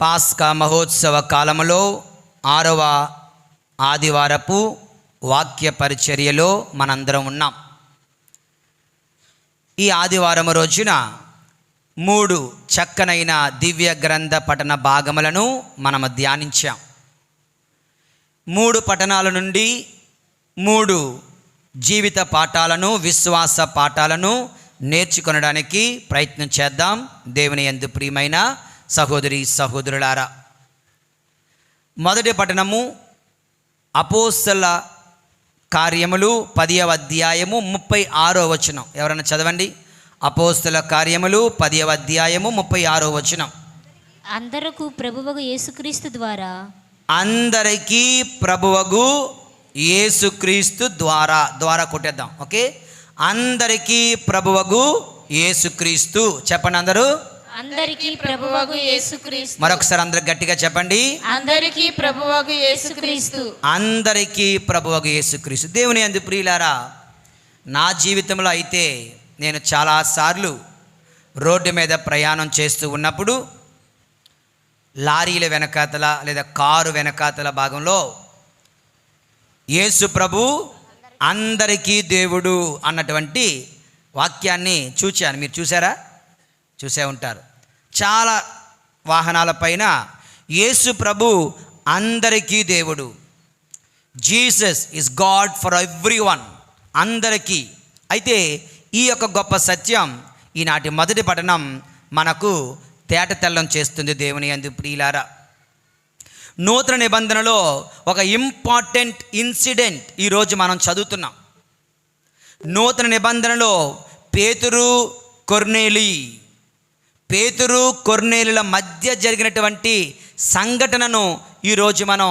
పాస్కా మహోత్సవ కాలములో 6వ ఆదివారపు వాక్య పరిచర్యలో మనందరం ఉన్నాం. ఈ ఆదివారం రోజున 3 చక్కనైన దివ్య గ్రంథ పఠన భాగములను మనము ధ్యానించాం. 3 పఠనాల నుండి 3 జీవిత పాఠాలను, విశ్వాస పాఠాలను నేర్చుకొనడానికి ప్రయత్నం చేద్దాం. దేవుని యందు ప్రియమైన సహోదరి సహోదరులారా, మొదటి పఠనము అపోస్తల కార్యములు 10వ అధ్యాయము 36వ వచనం. ఎవరైనా చదవండి. అపోస్తల కార్యములు 10వ అధ్యాయము 36వ వచనం. అందరకు ప్రభువగు యేసుక్రీస్తు ద్వారా, అందరికీ ప్రభువగు యేసుక్రీస్తు ద్వారా, ద్వారా కొట్టేద్దాం. ఓకే, అందరికీ ప్రభువగు యేసుక్రీస్తు. చెప్పండి అందరూ. అందరికీ ప్రభువగు యేసుక్రీస్తు. మరొకసారి అందరు గట్టిగా చెప్పండి. అందరికీ ప్రభువగు యేసుక్రీస్తు. అందరికీ ప్రభువగు యేసుక్రీస్తు. దేవుని యందు ప్రియులారా, నా జీవితంలో అయితే నేను చాలాసార్లు రోడ్డు మీద ప్రయాణం చేస్తూ ఉన్నప్పుడు లారీల వెనకాతల లేదా కారు వెనకాతల భాగంలో యేసు ప్రభు అందరికీ దేవుడు అన్నటువంటి వాక్యాన్ని చూశాను. మీరు చూసారా? చూసే ఉంటారు. చాలా వాహనాలపైన యేసు ప్రభు అందరికీ దేవుడు, Jesus is God for everyone, అందరికీ. అయితే ఈ యొక్క గొప్ప సత్యం ఈనాటి మొదటి పఠనం మనకు తేటతెల్లం చేస్తుంది. దేవుని యందు ప్రియులారా, నూతన నిబంధనలో ఒక ఇంపార్టెంట్ ఇన్సిడెంట్ ఈరోజు మనం చదువుతున్నాం. నూతన నిబంధనలో పేతురు కొర్నేలిల మధ్య జరిగినటువంటి సంఘటనను ఈరోజు మనం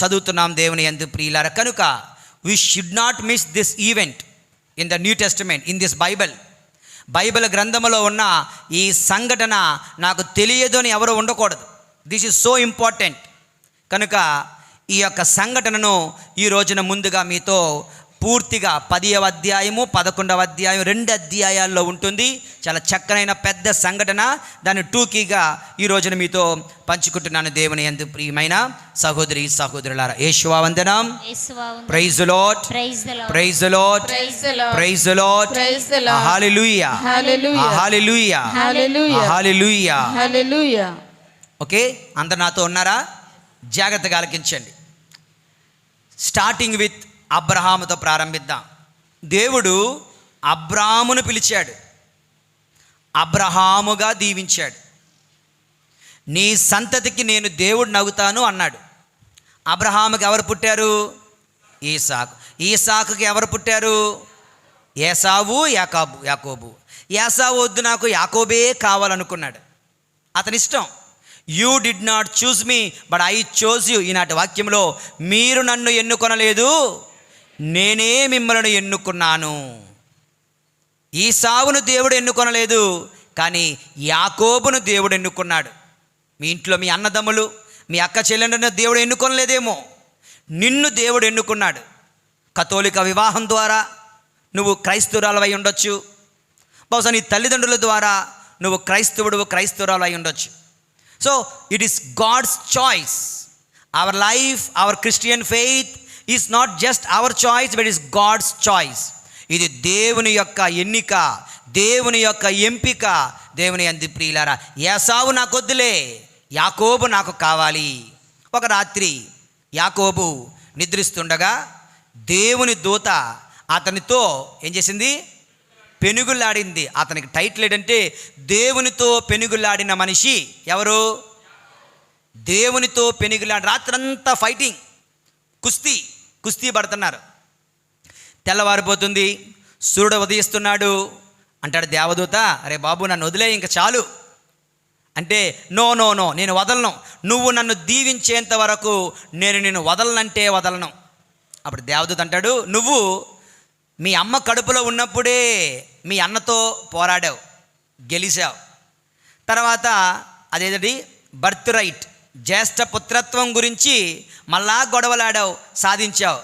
చదువుతున్నాం. దేవుని యందు ప్రియులారా, కనుక we should not miss this event in the new testament, in this Bible గ్రంథంలో ఉన్న ఈ సంఘటన నాకు తెలియదు అని ఎవరు ఉండకూడదు. This is so important. కనుక ఈ యొక్క సంఘటనను ఈ రోజున ముందుగా మీతో పూర్తిగా 10వ అధ్యాయము 11వ అధ్యాయం 2 అధ్యాయాల్లో ఉంటుంది. చాలా చక్కనైన పెద్ద సంఘటన. దాన్ని టూకీగా ఈ రోజున మీతో పంచుకుంటున్నాను. దేవుని యందు ప్రియమైన సహోదరి సహోదరులారా, యేషువా వందనం. Praise the lord, praise the lord, praise the lord, hallelujah, hallelujah, hallelujah, hallelujah. Okay, అందరు నాతో ఉన్నారా? జాగ్రత్తగా ఆలకించండి. స్టార్టింగ్ విత్ అబ్రహాముతో ప్రారంభిద్దాం. దేవుడు అబ్రాహామును పిలిచాడు, అబ్రహాముగా దీవించాడు. నీ సంతతికి నేను దేవుడిని అవుతాను అన్నాడు. అబ్రహాముకి ఎవరు పుట్టారు? ఈసాకు. ఈసాకుకి ఎవరు పుట్టారు? ఏసావు, యాకోబు. ఏసావు వద్దు, నాకు యాకోబే కావాలనుకున్నాడు. అతని ఇష్టం. You did not choose me but I chose you. ఈనాటి వాక్యంలో, మీరు నన్ను ఎన్నుకొనలేదు, నేనే మిమ్మల్ని ఎన్నుకున్నాను. ఈసావును దేవుడు ఎన్నుకొనలేదు, కానీ యాకోబును దేవుడు ఎన్నుకున్నాడు. మీ ఇంట్లో మీ అన్నదమ్ములు, మీ అక్క చెల్లెలను దేవుడు ఎన్నుకొనలేదేమో, నిన్ను దేవుడు ఎన్నుకున్నాడు. కథోలిక వివాహం ద్వారా నువ్వు క్రైస్తవురాలు అయి ఉండొచ్చు. బహుశా నీ తల్లిదండ్రుల ద్వారా నువ్వు క్రైస్తవురాలు అయి ఉండొచ్చు. So it is God's choice. Our life, our Christian faith is not just our choice, but is God's choice. ఇది దేవుని యొక్క ఎన్నిక, దేవుని యొక్క ఎంపిక. దేవుని యందు ప్రియులారా, ఏసావు నాకొద్దులే, యాకోబు నాకు కావాలి. ఒక రాత్రి యాకోబు నిద్రిస్తుండగా దేవుని దూత అతనితో ఏం చేసింది? పెనుగులాడింది. అతనికి టైటిల్ ఏంటంటే దేవునితో పెనుగులాడిన మనిషి. ఎవరు? దేవునితో పెనుగులాడి. రాత్రంతా ఫైటింగ్, కుస్తీ పడుతున్నారు. తెల్లవారిపోతుంది, సూర్యుడు ఉదయిస్తున్నాడు. అంటాడు దేవదూత, అరే బాబు నన్ను వదిలే, ఇంక చాలు అంటే, నో, నేను వదలను. నువ్వు నన్ను దీవించేంత వరకు నేను నిన్ను వదలనంటే వదలను. అప్పుడు దేవదూత అంటాడు, నువ్వు మీ అమ్మ కడుపులో ఉన్నప్పుడే మీ అన్నతో పోరాడావు, గెలిచావు. తర్వాత అదేంటి బర్త్ రైట్, జ్యేష్ఠ పుత్రత్వం గురించి మళ్ళా గొడవలాడావు, సాధించావు.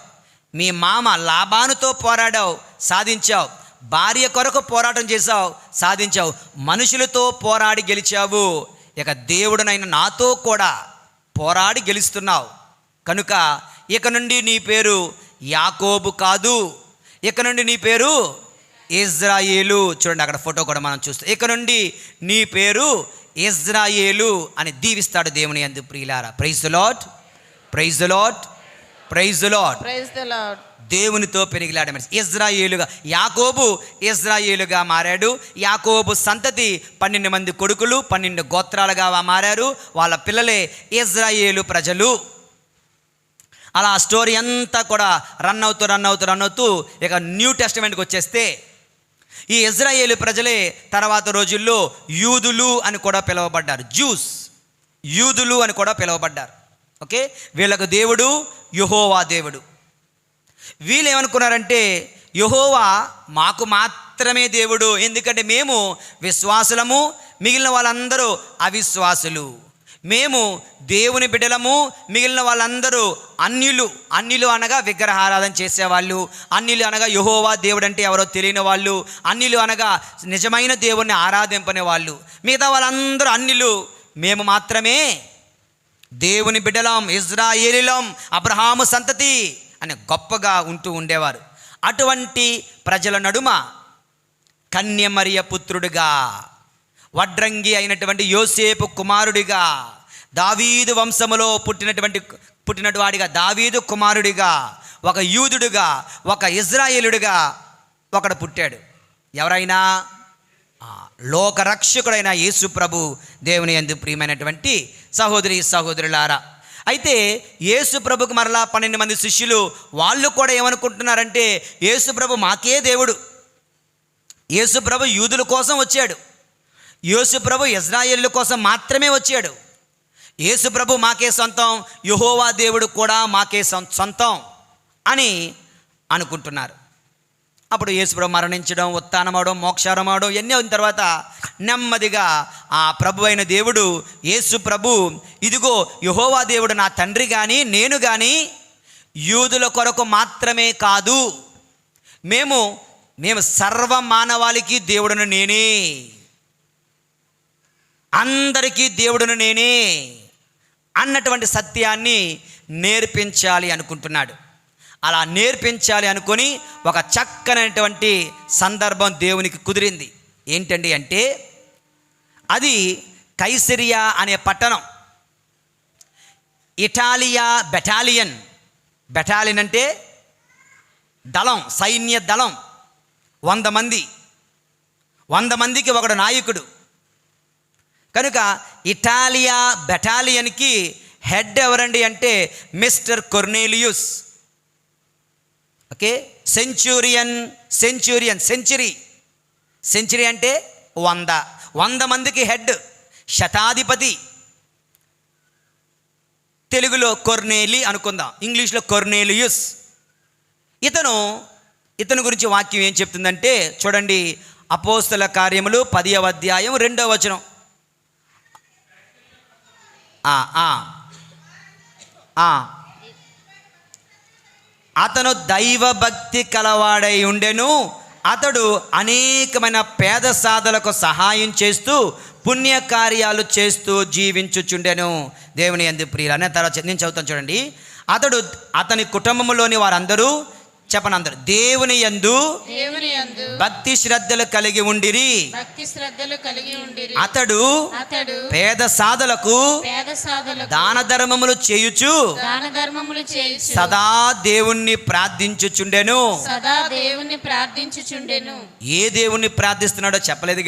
మీ మామ లాబానుతో పోరాడావు, సాధించావు. భార్య కొరకు పోరాటం చేశావు, సాధించావు. మనుషులతో పోరాడి గెలిచావు. ఇక దేవుడునైన నాతో కూడా పోరాడి గెలుస్తున్నావు కనుక ఇక నుండి నీ పేరు యాకోబు కాదు, ఇక నుండి నీ పేరు ఇజ్రాయేలు. చూడండి అక్కడ ఫోటో కూడా మనం చూస్తాం. ఇక నుండి నీ పేరు ఇజ్రాయేలు అని దీవిస్తాడు దేవుని యందు ప్రియులారా. Praise the lord, praise the lord, praise the lord. Praise the lord. దేవునితో పెరిగిలాడ ఇజ్రాయేలుగా, యాకోబు ఇజ్రాయేలుగా మారాడు. యాకోబు సంతతి 12 మంది కొడుకులు 12 గోత్రాలుగా మారారు. వాళ్ళ పిల్లలే ఇజ్రాయేలు ప్రజలు. అలా స్టోరీ అంతా కూడా రన్ అవుతూ ఇక న్యూ టెస్టమెంట్కి వచ్చేస్తే ఈ ఇజ్రాయేలు ప్రజలే తర్వాత రోజుల్లో యూదులు అని కూడా పిలువబడ్డారు. జ్యూస్, యూదులు అని కూడా పిలువబడ్డారు. ఓకే, వీళ్ళకు దేవుడు యెహోవా దేవుడు. వీళ్ళు ఏమనుకున్నారంటే యెహోవా మాకు మాత్రమే దేవుడు, ఎందుకంటే మేము విశ్వాసులము, మిగిలిన వాళ్ళందరూ అవిశ్వాసులు. మేము దేవుని బిడ్డలము, మిగిలిన వాళ్ళందరూ అన్యులు. అన్యులు అనగా విగ్రహారాధన చేసేవాళ్ళు, అన్యులు అనగా యెహోవా దేవుడు అంటే ఎవరో తెలియని వాళ్ళు, అన్యులు అనగా నిజమైన దేవుణ్ణి ఆరాధింపని వాళ్ళు. మిగతా వాళ్ళందరూ అన్యులు, మేము మాత్రమే దేవుని బిడ్డలం, ఇజ్రాయేలీలం, అబ్రహాము సంతతి అని గొప్పగా ఉంటూ ఉండేవారు. అటువంటి ప్రజల నడుమ కన్యమరియ పుత్రుడిగా, వడ్రంగి అయినటువంటి యోసేపు కుమారుడిగా, దావీదు వంశములో పుట్టినటువంటి వాడిగా, దావీదు కుమారుడిగా, ఒక యూదుడుగా, ఒక ఇజ్రాయేలుడిగా ఒకడు పుట్టాడు. ఎవరైనా లోకరక్షకుడైన యేసు ప్రభు. దేవుని యందు ప్రియమైనటువంటి సహోదరి సహోదరులారా, అయితే యేసు ప్రభుకు మరలా 12 మంది శిష్యులు, వాళ్ళు కూడా ఏమనుకుంటున్నారంటే యేసు ప్రభు మాకే దేవుడు, యేసు ప్రభు యూదుల కోసం వచ్చాడు, యేసు ప్రభు ఇజ్రాయేలు కోసం మాత్రమే వచ్చాడు, యేసు ప్రభు మాకే సొంతం, యెహోవా దేవుడు కూడా మాకే సొంతం అని అనుకుంటున్నారు. అప్పుడు యేసు ప్రభు మరణించడం, ఉత్థానమవడం, మోక్షారమవడం ఇవన్నీ అయిన తర్వాత నెమ్మదిగా ఆ ప్రభు అయిన దేవుడు యేసు ప్రభు, ఇదిగో యెహోవా దేవుడు నా తండ్రి కానీ నేను కానీ యూదుల కొరకు మాత్రమే కాదు, మేము సర్వ మానవాళికి దేవుడును నేనే, అందరికీ దేవుడును నేనే అన్నటువంటి సత్యాన్ని నేర్పించాలి అనుకుంటున్నాడు. అలా నేర్పించాలి అనుకొని ఒక చక్కనైనటువంటి సందర్భం దేవునికి కుదిరింది. ఏంటండి అంటే అది కైసరియా అనే పట్టణం. ఇటాలియా బెటాలియన్, బెటాలియన్ అంటే దళం, సైన్య దళం, 100 మంది, 100 మందికి ఒకడు నాయకుడు. కనుక ఇటాలియా బెటాలియన్కి హెడ్ ఎవరండి అంటే మిస్టర్ కొర్నేలియుస్. ఓకే, సెంచురీ అంటే 100 మందికి హెడ్, శతాధిపతి. తెలుగులో కొర్నేలి అనుకుందాం, ఇంగ్లీష్లో కొర్నేలియుస్. ఇతను గురించి వాక్యం ఏం చెప్తుందంటే చూడండి, అపోస్తల కార్యములు 10వ అధ్యాయం 2వ వచనం. అతను దైవభక్తి కలవాడై ఉండెను. అతడు అనేకమైన పేద సాధలకు సహాయం చేస్తూ పుణ్యకార్యాలు చేస్తూ జీవించుచుండెను. దేవుని యందు ప్రియులు అనే తర్వాత నేను చదువుతాను చూడండి. అతని కుటుంబంలోని వారందరూ చెప్పనందరూ దేవుని యందు భక్తి శ్రద్ధలు కలిగి ఉండిరి. అతడు పేద సాధలకు దాన ధర్మములు చేయుచు సదా దేవుణ్ణి ప్రార్థించుచుండెను. ఏ దేవుణ్ణి ప్రార్థిస్తున్నాడో చెప్పలేదు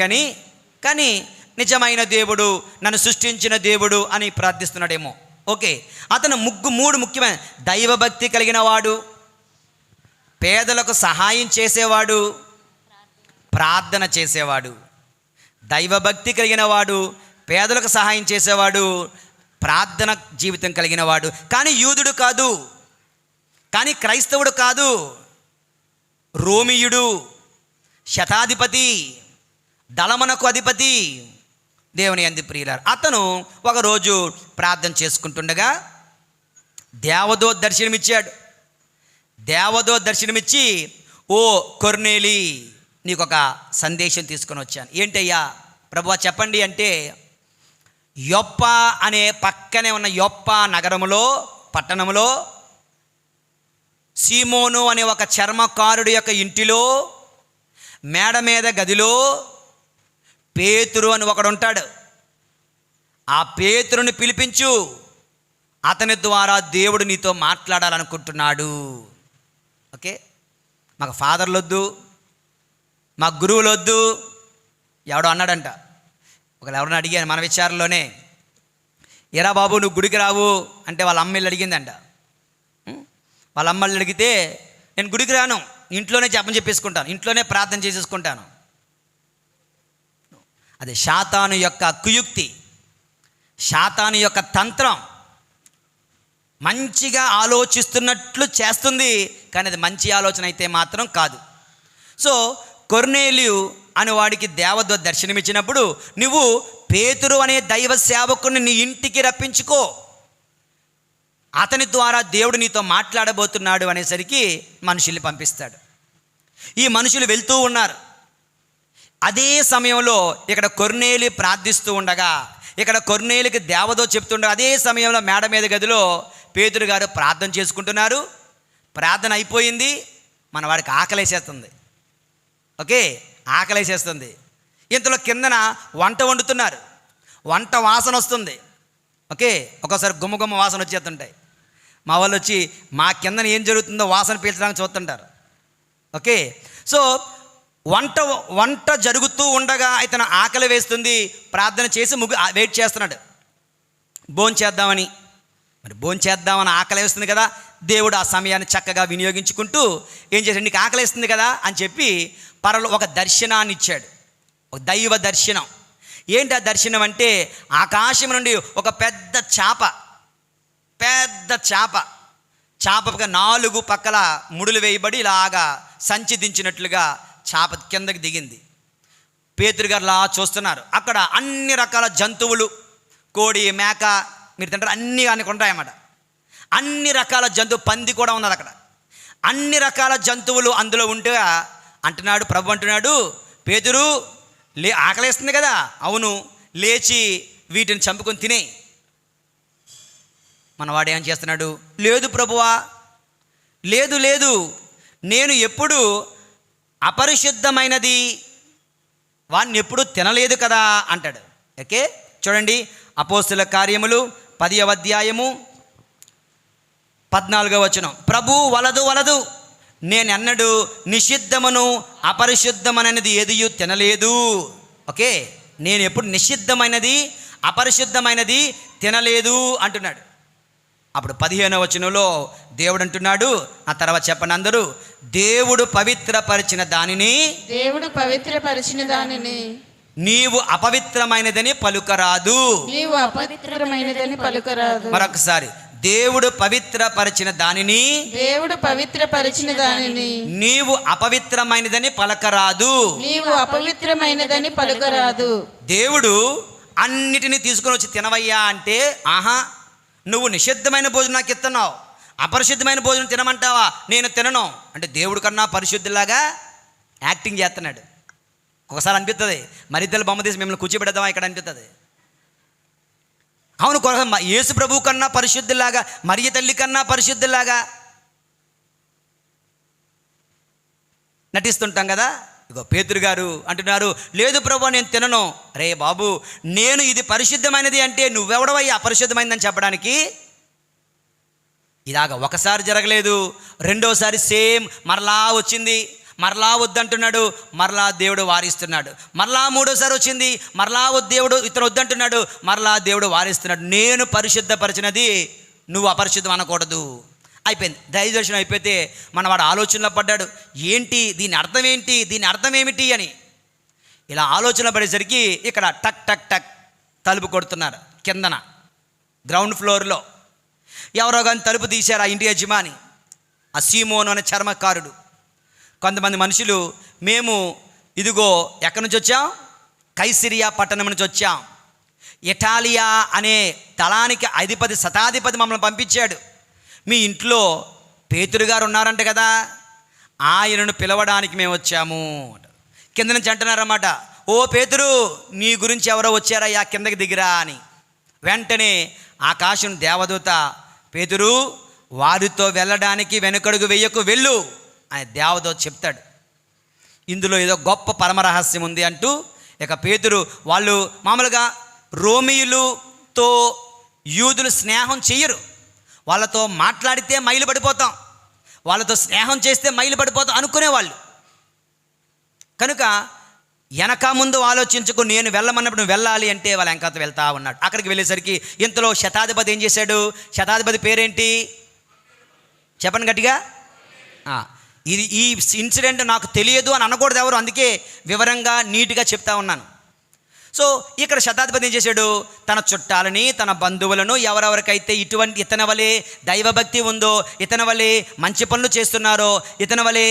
కానీ నిజమైన దేవుడు, నన్ను సృష్టించిన దేవుడు అని ప్రార్థిస్తున్నాడేమో. ఓకే, అతను 3 ముఖ్యమైన దైవభక్తి కలిగిన వాడు, పేదలకు సహాయం చేసేవాడు, ప్రార్థన చేసేవాడు. దైవభక్తి కలిగిన వాడు, పేదలకు సహాయం చేసేవాడు, ప్రార్థన జీవితం కలిగిన వాడు. కానీ యూదుడు కాదు, కానీ క్రైస్తవుడు కాదు, రోమియుడు, శతాధిపతి, దళమునకు అధిపతి. దేవుని యందు ప్రియులారా, అతను ఒకరోజు ప్రార్థన చేసుకుంటుండగా దేవదూత దర్శనమిచ్చి ఓ కొర్నేలి, నీకు ఒక సందేశం తీసుకొని వచ్చాను. ఏంటయ్యా ప్రభువా చెప్పండి అంటే, యొప్ప అనే పక్కనే ఉన్న యొప్ప నగరములో, పట్టణములో సీమోను అనే ఒక చర్మకారుడి యొక్క ఇంటిలో మేడ మీద గదిలో పేతురు అని ఒకడు ఉంటాడు. ఆ పేతురుని పిలిపించు, అతని ద్వారా దేవుడు నీతో మాట్లాడాలనుకుంటున్నాడు. ఓకే, మాకు ఫాదర్లు వద్దు, మాకు గురువులు వద్దు. ఎవడో అన్నాడంట, ఒకళ్ళు ఎవరిని అడిగాను మన విచారంలోనే, ఎరా బాబు నువ్వు గుడికి రావు అంటే వాళ్ళ అమ్మ వెళ్ళి అడిగిందంట. వాళ్ళ అమ్మల్ని అడిగితే నేను గుడికి రాను, ఇంట్లోనే జపం చెప్పేసుకుంటాను, ఇంట్లోనే ప్రార్థన చేసేసుకుంటాను. అది శాతాను యొక్క కుయుక్తి, శాతాను యొక్క తంత్రం. మంచిగా ఆలోచిస్తున్నట్లు చేస్తుంది, కానీ అది మంచి ఆలోచన అయితే మాత్రం కాదు. సో కొర్నేలియు అని వాడికి దేవదూత దర్శనమిచ్చినప్పుడు, నువ్వు పేతురు అనే దైవ సేవకుని నీ ఇంటికి రప్పించుకో, అతని ద్వారా దేవుడు నీతో మాట్లాడబోతున్నాడు అనేసరికి మనుషుల్ని పంపిస్తాడు. ఈ మనుషులు వెళ్తూ ఉన్నారు. అదే సమయంలో ఇక్కడ కొర్నేలి ప్రార్థిస్తూ ఉండగా, ఇక్కడ కొర్నేలికి దేవదూత చెప్తుండగా, అదే సమయంలో మేడ మీద గదిలో పేతురు గారు ప్రార్థన చేసుకుంటున్నారు. ప్రార్థన అయిపోయింది, మన వాడికి ఆకలేసేస్తుంది. ఓకే, ఆకలేసేస్తుంది. ఇంతలో కిందన వంట వండుతున్నారు, వంట వాసన వస్తుంది. ఓకే, ఒక్కోసారి గుమ్మగుమ్మ వాసన వచ్చేస్తుంటాయి. మా వాళ్ళు వచ్చి మా కిందన ఏం జరుగుతుందో వాసన పీల్చడానికి చూస్తుంటారు. ఓకే, సో వంట జరుగుతూ ఉండగా ఇతను ఆకలి వేస్తుంది, ప్రార్థన చేసి వెయిట్ చేస్తున్నాడు భోంచేద్దామని. మరి భోంచేద్దామని ఆకలి వేస్తుంది కదా, దేవుడు ఆ సమయాన్ని చక్కగా వినియోగించుకుంటూ ఏం చేశాడు, నీకు ఆకలి వేస్తుంది కదా అని చెప్పి ఒక దర్శనాన్ని ఇచ్చాడు, ఒక దైవ దర్శనం. ఏంటి ఆ దర్శనం అంటే, ఆకాశం నుండి ఒక పెద్ద చేప 4 పక్కల ముడులు వేయబడి ఇలాగా సంచి దించినట్లుగా చేప కిందకి దిగింది. పేతురు గారు లా చూస్తున్నారు. అక్కడ అన్ని రకాల జంతువులు, కోడి, మేక, మీరు తింటారు, అన్నీ ఉంటాయన్నమాట. అన్ని రకాల పంది కూడా ఉన్నది అక్కడ. అన్ని రకాల జంతువులు అందులో ఉంటే అంటున్నాడు, ప్రభు అంటున్నాడు, పేతురు ఆకలేస్తుంది కదా, అవును, లేచి వీటిని చంపుకొని తినే. మనవాడు ఏం చేస్తున్నాడు, లేదు ప్రభువా, లేదు, నేను ఎప్పుడు అపరిశుద్ధమైనది వాడిని ఎప్పుడు తినలేదు కదా అంటాడు. ఓకే, చూడండి, అపోస్తుల కార్యములు 10వ అధ్యాయము 14వ వచనం. ప్రభు వలదు, నేనెన్నడూ నిషిద్ధమును అపరిశుద్ధమనేది ఎదియు తినలేదు. ఓకే, నేను ఎప్పుడు నిషిద్ధమైనది అపరిశుద్ధమైనది తినలేదు అంటున్నాడు. అప్పుడు 15వ వచనంలో దేవుడు అంటున్నాడు, ఆ తర్వాత చెప్పండి అందరూ, దేవుడు పవిత్రపరిచిన దానిని నీవు అపవిత్రమైనదని పలుకరాదు. మరొకసారి, దేవుడు పవిత్రపరిచిన దానిని నీవు అపవిత్రమైనదని పలకరాదు. దేవుడు అన్నిటినీ తీసుకొని వచ్చి తినవయ్యా అంటే, ఆహా, నువ్వు నిషిద్ధమైన భోజనం నాకు ఇస్తున్నావు, అపరిశుద్ధమైన భోజనం తినమంటావా, నేను తినను అంటే దేవుడి కన్నా పరిశుద్ధులాగా యాక్టింగ్ చేస్తున్నాడు. ఒకసారి అనిపిస్తుంది, మరిద్దరు బొమ్మ తీసి మిమ్మల్ని కూర్చోబెడదామా ఇక్కడ అనిపిస్తుంది. అవును, యేసు ప్రభు కన్నా పరిశుద్ధులాగా, మరియ తల్లి కన్నా పరిశుద్ధులాగా నటిస్తుంటాం కదా. ఇగో పేతురు గారు అంటున్నారు, లేదు ప్రభు నేను తినను. రే బాబు, నేను ఇది పరిశుద్ధమైనది అంటే నువ్వెవడవయ్యా అపరిశుద్ధమైందని చెప్పడానికి? ఇలాగ ఒకసారి జరగలేదు, రెండోసారి సేమ్ మరలా వచ్చింది, మరలా వద్దంటున్నాడు, మరలా దేవుడు వారిస్తున్నాడు. మరలా మూడోసారి వచ్చింది, మరలా దేవుడు ఇతను వద్దంటున్నాడు, మరలా దేవుడు వారిస్తున్నాడు. నేను పరిశుద్ధపరిచినది నువ్వు అపరిశుద్ధం అనకూడదు. అయిపోయింది, దైవ దర్శనం అయిపోతే మనవాడు ఆలోచనలో పడ్డాడు, ఏంటి దీని అర్థం ఏంటి, దీని అర్థం ఏమిటి అని. ఇలా ఆలోచన పడేసరికి ఇక్కడ టక్ టక్ టక్ తలుపు కొడుతున్నారు కిందన గ్రౌండ్ ఫ్లోర్లో. ఎవరో కానీ తలుపు తీశారు, ఆ ఇంటి యజమాని, ఆ సీమోను అనే చర్మకారుడు. కొంతమంది మనుషులు, మేము ఇదిగో ఎక్కడి నుంచి వచ్చాం, కైసరియా పట్టణం నుంచి వచ్చాం, ఇటాలియా అనే తలానికి శతాధిపతి మమ్మల్ని పంపించాడు, మీ ఇంట్లో పేతురు గారు ఉన్నారంట కదా, ఆయనను పిలవడానికి మేము వచ్చాము. కింద నుంచి అంటున్నారన్నమాట, ఓ పేతురు, నీ గురించి ఎవరో వచ్చారయ్యా, కిందకి దిగిరా అని. వెంటనే ఆకాశం దేవదూత, పేతురు వారితో వెళ్ళడానికి వెనుకడుగు వెయ్యకు, వెళ్ళు అని దేవదూత చెప్తాడు. ఇందులో ఏదో గొప్ప పరమరహస్యం ఉంది అంటూ ఇక పేతురు, వాళ్ళు మామూలుగా రోమీయులతో యూదులు స్నేహం చెయ్యరు. వాళ్ళతో మాట్లాడితే మైలు పడిపోతాం, వాళ్ళతో స్నేహం చేస్తే మైలు పడిపోతాం అనుకునేవాళ్ళు. కనుక వెనక ముందు ఆలోచించుకు, నేను వెళ్ళమన్నప్పుడు నువ్వు వెళ్ళాలి అంటే వాళ్ళ వెనకాత వెళ్తా ఉన్నాడు. అక్కడికి వెళ్ళేసరికి ఇంతలో శతాధిపతి ఏం చేశాడు? శతాధిపతి పేరేంటి చెప్పండి గట్టిగా. ఇది ఈ ఇన్సిడెంట్ నాకు తెలియదు అని అనకూడదు ఎవరు, అందుకే వివరంగా నీట్గా చెప్తా ఉన్నాను. సో ఇక్కడ శతాధిపతి ఏం చేశాడు? తన చుట్టాలని, తన బంధువులను, ఎవరెవరికైతే ఇతని వలె దైవభక్తి ఉందో, ఇతని వలె మంచి పనులు చేస్తున్నారో, ఇతని వలె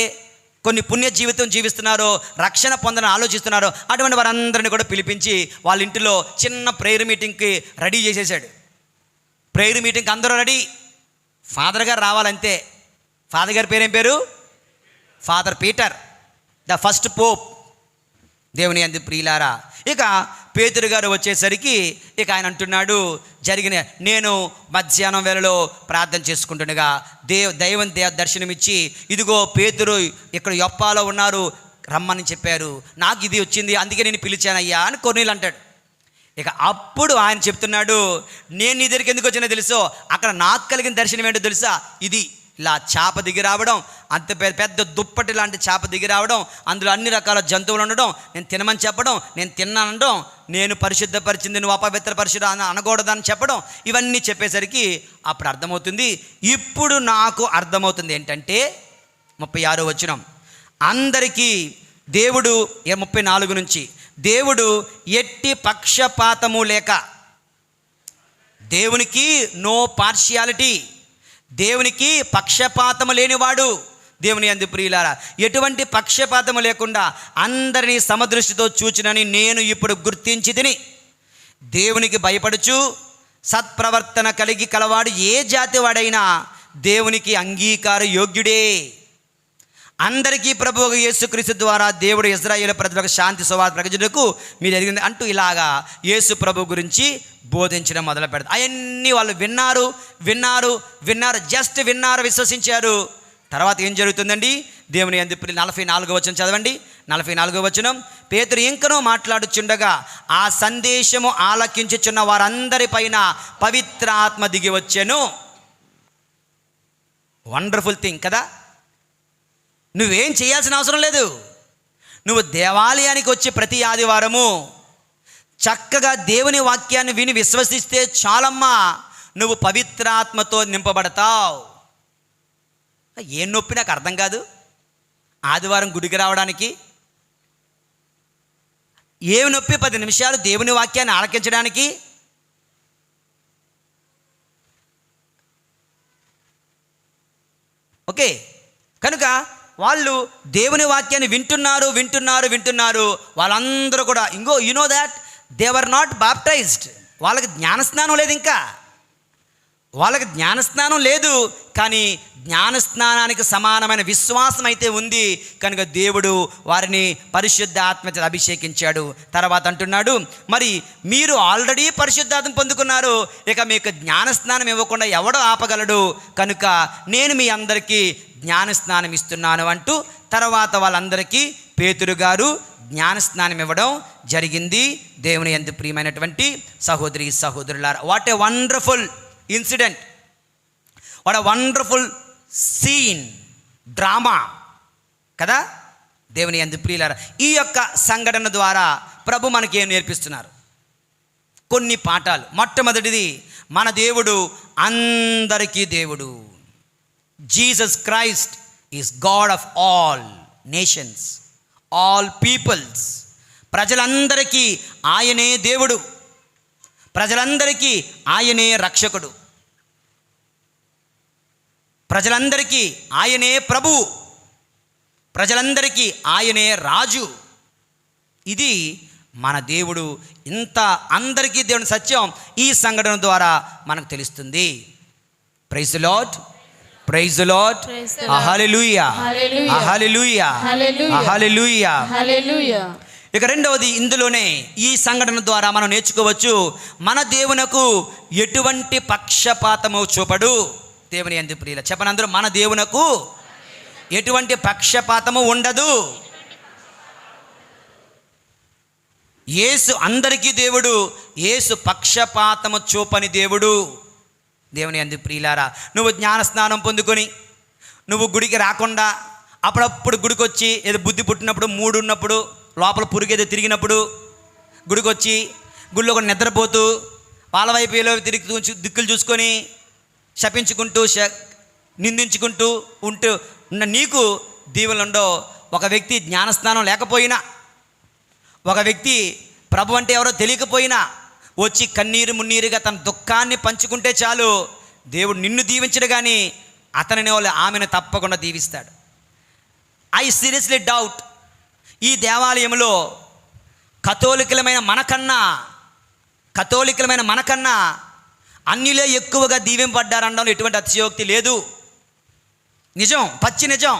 కొన్ని పుణ్య జీవితం జీవిస్తున్నారో, రక్షణ పొందని ఆలోచిస్తున్నారో, అటువంటి వారందరినీ కూడా పిలిపించి వాళ్ళ ఇంటిలో చిన్న ప్రేయర్ మీటింగ్కి రెడీ చేసేసాడు. ప్రేయర్ మీటింగ్కి అందరూ రెడీ, ఫాదర్ గారు రావాలంతే. ఫాదర్ గారి పేరేం పేరు? Father Peter, the first Pope. దేవుని యందు ప్రియులారా, ఇక పేతురు గారు వచ్చేసరికి ఇక ఆయన అంటున్నాడు, నేను మధ్యాహ్నం వేళలో ప్రార్థన చేసుకుంటుండగా దైవం దర్శనమిచ్చి, ఇదిగో పేతురు ఇక్కడ యొప్పాలో ఉన్నారు, రమ్మని చెప్పారు, నాకు ఇది వచ్చింది, అందుకే నేను పిలిచానయ్యా అని కొర్నేలు అంటాడు. ఇక అప్పుడు ఆయన చెప్తున్నాడు, నేను నీ దగ్గరికి ఎందుకు వచ్చినా తెలుసో, అక్కడ నాకు కలిగిన దర్శనం ఏంటో తెలుసా? ఇది ఇలా చేప దిగి రావడం, అంత పెద్ద దుప్పటి లాంటి చేప దిగి రావడం, అందులో అన్ని రకాల జంతువులు ఉండడం, నేను తినమని చెప్పడం, నేను తిన్నానడం, నేను పరిశుద్ధపరిచింది నువ్వు అపవిత్ర పరిశుద్ధ అనకూడదని చెప్పడం, ఇవన్నీ చెప్పేసరికి అప్పుడు అర్థమవుతుంది. ఇప్పుడు నాకు అర్థమవుతుంది ఏంటంటే 36వ వచనం, అందరికీ దేవుడు 34 నుంచి, దేవుడు ఎట్టి పక్షపాతము లేక, దేవునికి నో పార్షియాలిటీ, దేవునికి పక్షపాతము లేనివాడు. దేవుని యందు ప్రియులారా, ఎటువంటి పక్షపాతము లేకుండా అందరినీ సమదృష్టితో చూచినని నేను ఇప్పుడు గుర్తించి తిని, దేవునికి భయపడుచు సత్ప్రవర్తన కలిగి కలవాడు ఏ జాతి వాడైనా దేవునికి అంగీకార యోగ్యుడే. అందరికీ ప్రభువు యేసుక్రీస్తు ద్వారా దేవుడు ఇశ్రాయేలు ప్రజలకు శాంతి సువార్త ప్రకటించుటకు మీరు ఎదిగింది అంటూ ఇలాగా యేసు ప్రభు గురించి బోధించడం మొదలు పెడతారు. అవన్నీ వాళ్ళు విన్నారు, జస్ట్ విన్నారు, విశ్వసించారు. తర్వాత ఏం జరుగుతుందండి? దేవుని యందు 44వ వచనం చదవండి. 44వ వచనం, పేతురు ఇంకనూ మాట్లాడుచుండగా ఆ సందేశము ఆలకించుచున్న వారందరి పైన పవిత్రాత్మ దిగి వచ్చెను. వండర్ఫుల్ థింగ్ కదా. నువ్వేం చేయాల్సిన అవసరం లేదు. నువ్వు దేవాలయానికి వచ్చి ప్రతి ఆదివారము చక్కగా దేవుని వాక్యాన్ని విని విశ్వసిస్తే చాలమ్మా, నువ్వు పవిత్రాత్మతో నింపబడతావు. ఏం నొప్పి నాకు అర్థం కాదు. ఆదివారం గుడికి రావడానికి ఏమి నొప్పి? 10 నిమిషాలు దేవుని వాక్యాన్ని ఆలకించడానికి. ఓకే, కనుక వాళ్ళు దేవుని వాక్యాన్ని వింటున్నారు. వాళ్ళందరూ కూడా you know that they were not baptised. వాళ్ళకి జ్ఞానస్నానం లేదు. ఇంకా వాళ్ళకి జ్ఞానస్నానం లేదు, కానీ జ్ఞానస్నానానికి సమానమైన విశ్వాసం అయితే ఉంది. కనుక దేవుడు వారిని పరిశుద్ధ ఆత్మతో అభిషేకించాడు. తర్వాత అంటున్నాడు, మరి మీరు ఆల్రెడీ పరిశుద్ధాత్మ పొందుకున్నారు, ఇక మీకు జ్ఞానస్నానం ఇవ్వకుండా ఎవడో ఆపగలడు, కనుక నేను మీ అందరికీ జ్ఞానస్నానం ఇస్తున్నాను అంటూ తర్వాత వాళ్ళందరికీ పేతురు గారు జ్ఞానస్నానం ఇవ్వడం జరిగింది. దేవుని యందు ప్రియమైనటువంటి సహోదరి సహోదరులారా, what a wonderful incident, what a wonderful scene, drama కదా. దేవుని యందు ప్రియులారా, ఈ యొక్క సంఘటన ద్వారా ప్రభు మనకి ఏం నేర్పిస్తున్నారు? కొన్ని పాఠాలు. మొట్టమొదటిది, మన దేవుడు అందరికీ దేవుడు. Jesus Christ is God of all nations, all peoples. ప్రజలందరికీ ఆయనే దేవుడు, ప్రజలందరికీ ఆయనే రక్షకుడు, ప్రజలందరికీ ఆయనే ప్రభువు, ప్రజలందరికీ ఆయనే రాజు. ఇది మన దేవుడు. ఇంత అందరికీ దేవుని సత్యం ఈ సంఘటన ద్వారా మనకు తెలుస్తుంది. Praise the lord, praise the lord, hallelujah, hallelujah, hallelujah. ఇక రెండవది, ఇందులోనే ఈ సంఘటన ద్వారా మనం నేర్చుకోవచ్చు, మన దేవునకు ఎటువంటి పక్షపాతము చూపడు. దేవుని యందు ప్రియుల చెప్పని అందరూ, మన దేవునకు ఎటువంటి పక్షపాతము ఉండదు. యేసు అందరికీ దేవుడు, యేసు పక్షపాతము చూపని దేవుడు. దేవుని యందు ప్రియులారా, నువ్వు జ్ఞానస్నానం పొందుకొని నువ్వు గుడికి రాకుండా అప్పుడప్పుడు గుడికి వచ్చి ఏదో బుద్ధి పుట్టినప్పుడు, మూడు ఉన్నప్పుడు, లోపల పురుగేదో తిరిగినప్పుడు గుడికి వచ్చి గుడిలో కూడా నిద్రపోతూ వాళ్ళ వైపు ఏలో తిరిగి దిక్కులు చూసుకొని శపించుకుంటూ నిందించుకుంటూ ఉంటూ ఉన్న నీకు దీవెనలుండో. ఒక వ్యక్తి జ్ఞానస్నానం లేకపోయినా, ఒక వ్యక్తి ప్రభు అంటే ఎవరో తెలియకపోయినా వచ్చి కన్నీరు మున్నీరుగా తన దుఃఖాన్ని పంచుకుంటే చాలు, దేవుడు నిన్ను దీవించడు కానీ అతనిని వాళ్ళు ఆమెను తప్పకుండా దీవిస్తాడు. ఐ సీరియస్లీ డౌట్, ఈ దేవాలయంలో కథోలికలమైన మనకన్నా అన్యులే ఎక్కువగా దీవింపడ్డారనడంలో ఎటువంటి అతిశయోక్తి లేదు. నిజం, పచ్చి నిజం.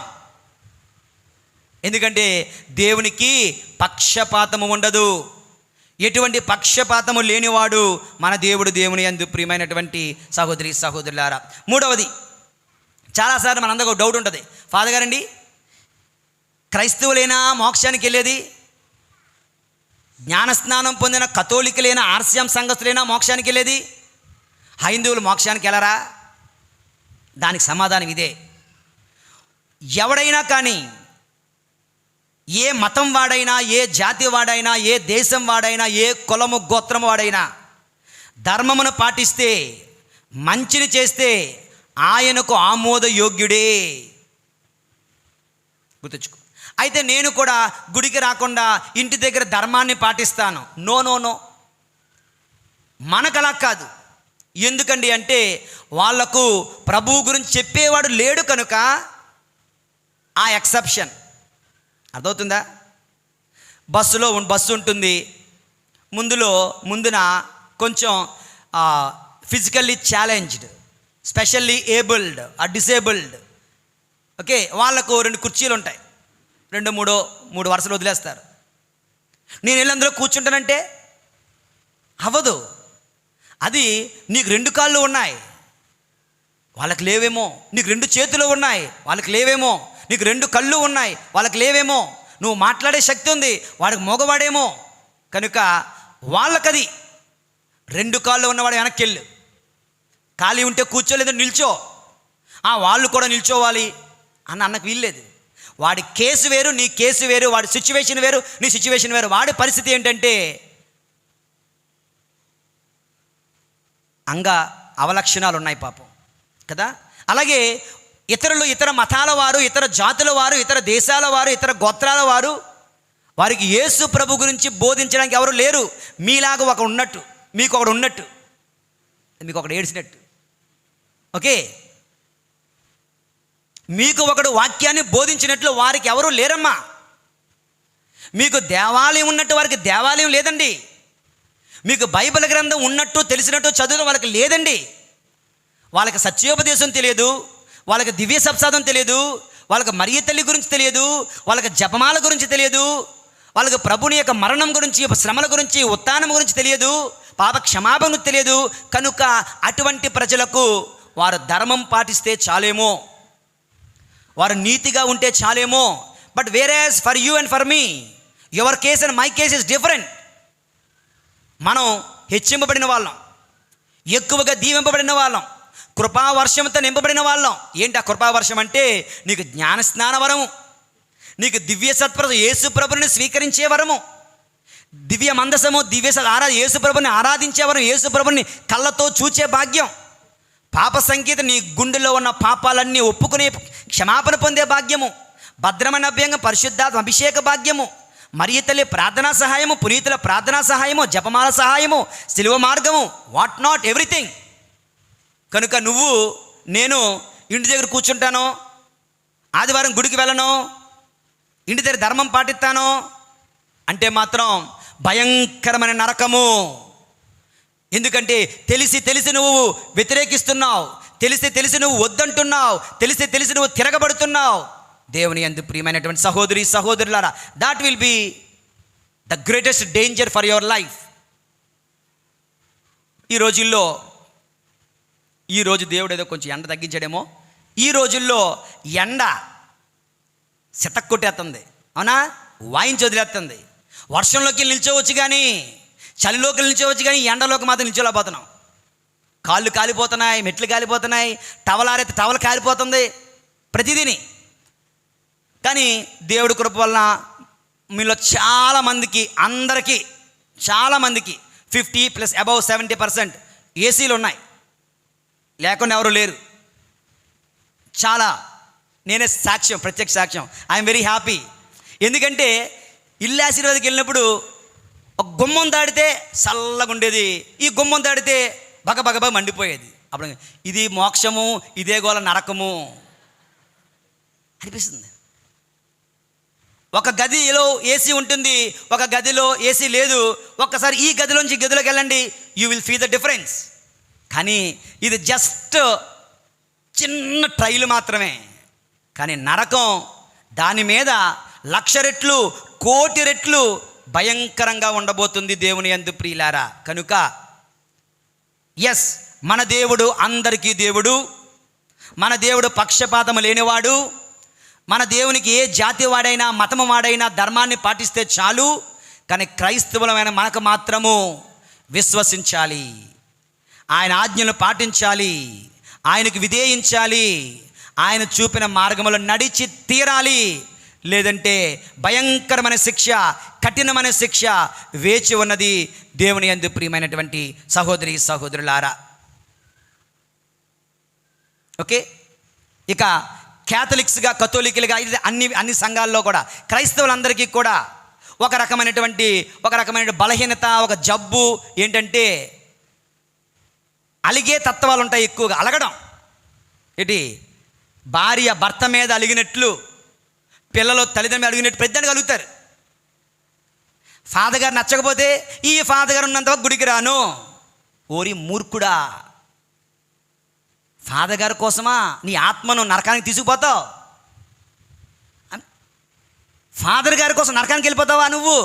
ఎందుకంటే దేవునికి పక్షపాతము ఉండదు. ఎటువంటి పక్షపాతము లేనివాడు మన దేవుడు. దేవుని యందు ప్రియమైనటువంటి సహోదరి సహోదరులారా, మూడవది, చాలాసార్లు మనందరికీ ఒక డౌట్ ఉంటుంది, ఫాదర్ గారండి, క్రైస్తవులైనా మోక్షానికి వెళ్ళేది, జ్ఞానస్నానం పొందిన కథోలికులైన ఆర్సిఎం సంఘస్థులైనా మోక్షానికి వెళ్ళేది, హైందువులు మోక్షానికి వెళ్ళరా? దానికి సమాధానం ఇదే. ఎవడైనా కానీ, ఏ మతం వాడైనా, ఏ జాతి వాడైనా, ఏ దేశం వాడైనా, ఏ కులము గోత్రము వాడైనా ధర్మమును పాటిస్తే, మంచిని చేస్తే ఆయనకు ఆమోదయోగ్యుడే. గుర్తుంచుకో. అయితే నేను కూడా గుడికి రాకుండా ఇంటి దగ్గర ధర్మాన్ని పాటిస్తాను. నో నో నో, మనకు అలా కాదు. ఎందుకండి అంటే వాళ్లకు ప్రభువు గురించి చెప్పేవాడు లేడు కనుక ఆ ఎక్సెప్షన్. అర్థమవుతుందా? బస్సు ఉంటుంది, ముందున కొంచెం physically challenged, specially abled, disabled, okay, వాళ్ళకు 2 కుర్చీలు ఉంటాయి, 2-3 వరుసలు వదిలేస్తారు. నేను వెళ్ళి అందులో కూర్చుంటానంటే అవ్వదు. అది నీకు 2 కాళ్ళు ఉన్నాయి, వాళ్ళకి లేవేమో. నీకు 2 చేతులు ఉన్నాయి, వాళ్ళకి లేవేమో. నీకు 2 కళ్ళు ఉన్నాయి, వాళ్ళకి లేవేమో. నువ్వు మాట్లాడే శక్తి ఉంది, వాడికి మగవాడేమో. కనుక వాళ్ళకది 2 కాళ్ళు ఉన్నవాడు వెనక్కి వెళ్ళు, ఖాళీ ఉంటే కూర్చోలేదు, నిల్చో. వాళ్ళు కూడా నిల్చోవాలి అన్నకు వీల్లేదు. వాడి కేసు వేరు, నీ కేసు వేరు. వాడి సిచ్యువేషన్ వేరు, నీ సిచ్యువేషన్ వేరు. వాడి పరిస్థితి ఏంటంటే అవలక్షణాలు ఉన్నాయి పాపం కదా. అలాగే ఇతర మతాల వారు, ఇతర జాతుల వారు, ఇతర దేశాల వారు, ఇతర గోత్రాల వారు, వారికి యేసు ప్రభు గురించి బోధించడానికి ఎవరు లేరు. మీలాగా ఒకడు ఉన్నట్టు, మీకు ఒకడు ఉన్నట్టు, మీకు ఒకడు ఏడ్చినట్టు, ఓకే, మీకు ఒకడు వాక్యాన్ని బోధించినట్లు వారికి ఎవరు లేరమ్మా. మీకు దేవాలయం ఉన్నట్టు వారికి దేవాలయం లేదండి. మీకు బైబిల్ గ్రంథం ఉన్నట్టు తెలిసినట్టు చదువు వాళ్ళకి లేదండి. వాళ్ళకి సత్యోపదేశం తెలియదు, వాళ్ళకి దివ్య సప్సాదం తెలియదు, వాళ్ళకి మరియ తల్లి గురించి తెలియదు, వాళ్ళకి జపమాల గురించి తెలియదు, వాళ్ళకి ప్రభుని యొక్క మరణం గురించి, శ్రమల గురించి, ఉత్థానం గురించి తెలియదు, పాప క్షమాపణ తెలియదు. కనుక అటువంటి ప్రజలకు వారు ధర్మం పాటిస్తే చాలేమో, వారు నీతిగా ఉంటే చాలేమో. But whereas for you and for me, your case and my case is different. మనం హెచ్చింపబడిన వాళ్ళం, ఎక్కువగా దీవింపబడిన వాళ్ళం, కృపావర్షంతో నింపబడిన వాళ్ళం. ఏంటి ఆ కృపావర్షం అంటే? నీకు జ్ఞానస్నాన వరము, నీకు దివ్య సత్ప్రభు యేసు ప్రభుని స్వీకరించే వరము, దివ్య మందసము, యేసు ప్రభుని ఆరాధించే వరం, యేసు ప్రభుని కళ్ళతో చూచే భాగ్యం, పాప సంగీతం, నీ గుండెలో ఉన్న పాపాలన్నీ ఒప్పుకునే క్షమాపణ పొందే భాగ్యము, భద్రమైన అభ్యంగం, పరిశుద్ధాత్మ అభిషేక భాగ్యము, మరియ తల్లి ప్రార్థనా సహాయము, పునీతుల ప్రార్థనా సహాయము, జపమాల సహాయము, సిలువ మార్గము, వాట్ నాట్ ఎవ్రీథింగ్. కనుక నువ్వు నేను ఇంటి దగ్గర కూర్చుంటాను, ఆదివారం గుడికి వెళ్ళను, ఇంటి దగ్గర ధర్మం పాటిస్తాను అంటే మాత్రం భయంకరమైన నరకము. ఎందుకంటే తెలిసి నువ్వు వ్యతిరేకిస్తున్నావు, తెలిసి నువ్వు వద్దంటున్నావు, తెలిసి నువ్వు తిరగబడుతున్నావు. దేవుని యందు ప్రియమైనటువంటి సహోదరి సహోదరులారా, that will be the greatest danger for your life. ఈరోజు దేవుడు ఏదో కొంచెం ఎండ తగ్గించాడేమో. ఈ రోజుల్లో ఎండ కొట్టేస్తుంది, అవునా, వాయించి వదిలేస్తుంది. వర్షంలోకి నిల్చోవచ్చు కానీ, చలిలోకి నిల్చోవచ్చు కానీ, ఎండలోకి మాత్రం నిల్చోలేకపోతున్నాం. కాళ్ళు కాలిపోతున్నాయి, మెట్లు కాలిపోతున్నాయి, టవలారైతే టవల్ కాలిపోతుంది, ప్రతిదీని. కానీ దేవుడి కృప వలన మీలో చాలామందికి, అందరికీ, చాలామందికి 50+ అబవ్ 70% ఏసీలు ఉన్నాయి, లేకుండా ఎవరు లేరు. చాలా, నేనే సాక్ష్యం, ప్రత్యక్ష సాక్ష్యం. I'm very happy. ఎందుకంటే ఇల్లు ఆశీర్వాదకి వెళ్ళినప్పుడు ఒక గుమ్మం దాడితే చల్లగా ఉండేది, ఈ గుమ్మం దాడితే బగబగబ మండిపోయేది. అప్పుడు ఇది మోక్షము, ఇదే గోల నరకము అనిపిస్తుంది. ఒక గదిలో ఏసీ ఉంటుంది, ఒక గదిలో ఏసీ లేదు. ఒక్కసారి ఈ గదిలోంచి గదిలోకి వెళ్ళండి, you will feel the difference. కానీ ఇది జస్ట్ చిన్న ట్రైల్ మాత్రమే. కానీ నరకం దాని మీద 1,00,000 రెట్లు, 1,00,00,000 రెట్లు భయంకరంగా ఉండబోతుంది దేవుని యందు ప్రియులారా. కనుక ఎస్, మన దేవుడు అందరికీ దేవుడు, మన దేవుడు పక్షపాతము లేనివాడు. మన దేవునికి ఏ జాతి వాడైనా, మతము వాడైనా ధర్మాన్ని పాటిస్తే చాలు. కానీ క్రైస్తవులమైన మనకు మాత్రము విశ్వసించాలి, ఆయన ఆజ్ఞలు పాటించాలి, ఆయనకు విధేయించాలి, ఆయన చూపిన మార్గములో నడిచి తీరాలి. లేదంటే భయంకరమైన శిక్ష, కఠినమైన శిక్ష వేచి ఉన్నది దేవుని యందు ప్రియమైనటువంటి సహోదరి సహోదరులారా. ఓకే, ఇక క్యాథలిక్స్గా, కథోలికులుగా, ఇది అన్ని సంఘాల్లో కూడా క్రైస్తవులందరికీ కూడా ఒక రకమైన బలహీనత, ఒక జబ్బు ఏంటంటే అలిగే తత్వాలు ఉంటాయి. ఎక్కువగా అలగడం, భార్య భర్త మీద అలిగినట్లు, పిల్లలు తల్లిదండ్రులు అలిగినట్టు పెద్దగా అలుగుతారు. ఫాదర్ గారు నచ్చకపోతే, ఈ ఫాదర్ గారు ఉన్నంత గుడికి రాను. ఓరి మూర్ఖుడా, ఫాదర్ గారి కోసమా నీ ఆత్మను నరకానికి తీసుకుపోతావు? ఫాదర్ గారి కోసం నరకానికి వెళ్ళిపోతావా నువ్వు?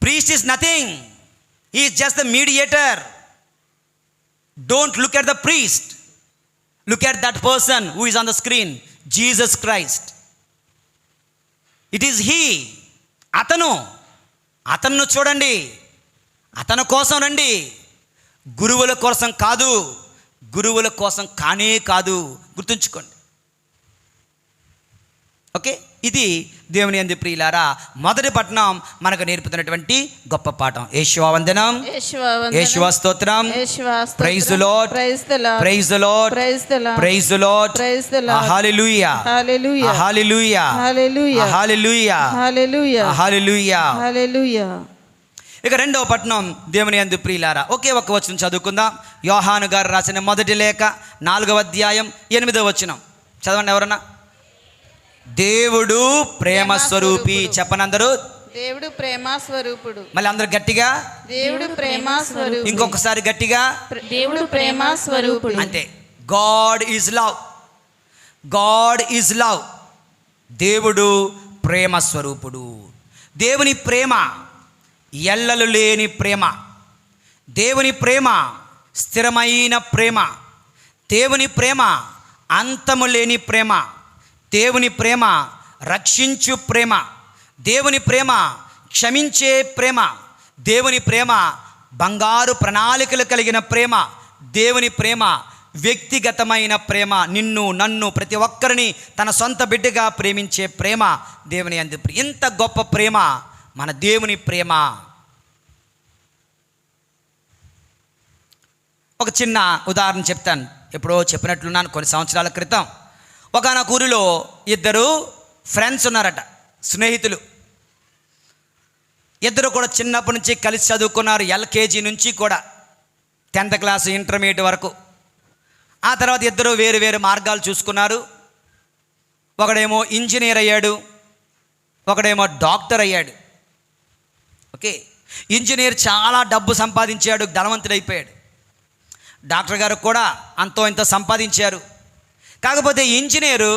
Priest is nothing, he is just the mediator. Don't look at the priest, look at that person who is on the screen, Jesus Christ. It is he. అతను చూడండి, అతని కోసం రండి, గురువుల కోసం కాదు, గురువుల కోసం కానే కాదు, గుర్తుంచుకోండి. ఓకే, ఇది దేవుని యందు ప్రియులారా మొదటి పట్టణం మనకు నేర్పుతున్నటువంటి గొప్ప పాఠం. యేషువా వందనం, యేషువా స్తోత్రం, praise the lord, praise the lord, praise the lord, hallelujah, hallelujah, hallelujah, hallelujah, hallelujah, hallelujah. ఇక రెండవ పట్టణం దేవుని యందు ప్రియులారా, ఒకే ఒక్క వచనం చదువుకుందాం. యోహాను గారు రాసిన మొదటి లేఖ 4వ అధ్యాయం 8వ వచనం చదవండి ఎవరన్నా. దేవుడు ప్రేమ స్వరూపి. చెప్పనందరూ దేవుడు ప్రేమ స్వరూపుడు. మళ్ళీ అందరూ గట్టిగా దేవుడు ప్రేమ స్వరూపుడు. ఇంకొకసారి గట్టిగా దేవుడు ప్రేమ స్వరూపుడు. అంతే. God is love, God is love. దేవుడు ప్రేమ స్వరూపుడు. దేవుని ప్రేమ ఎల్లలు లేని ప్రేమ, దేవుని ప్రేమ స్థిరమైన ప్రేమ, దేవుని ప్రేమ అంతము లేని ప్రేమ, దేవుని ప్రేమ రక్షించు ప్రేమ, దేవుని ప్రేమ క్షమించే ప్రేమ, దేవుని ప్రేమ బంగారు ప్రణాళికలు కలిగిన ప్రేమ, దేవుని ప్రేమ వ్యక్తిగతమైన ప్రేమ, నిన్ను నన్ను ప్రతి ఒక్కరిని తన సొంత బిడ్డగా ప్రేమించే ప్రేమ దేవుని యందు. ఇంత గొప్ప ప్రేమ మన దేవుని ప్రేమ. ఒక చిన్న ఉదాహరణ చెప్తాను. ఎప్పుడో చెప్పినట్లున్నాను కొన్ని సంవత్సరాల క్రితం. ఒకనొక ఊరిలో 2 ఫ్రెండ్స్ ఉన్నారట, స్నేహితులు. 2 కూడా చిన్నప్పటి నుంచి కలిసి చదువుకున్నారు, LKG నుంచి కూడా 10th క్లాస్ ఇంటర్మీడియట్ వరకు. ఆ తర్వాత 2 వేరు వేరు మార్గాలు చూసుకున్నారు. ఒకడేమో ఇంజనీర్ అయ్యాడు, ఒకడేమో డాక్టర్ అయ్యాడు. ఓకే, ఇంజనీర్ చాలా డబ్బు సంపాదించాడు, ధనవంతుడైపోయాడు. డాక్టర్ గారు కూడా అంతో ఇంతో సంపాదించారు. కాకపోతే ఇంజనీరు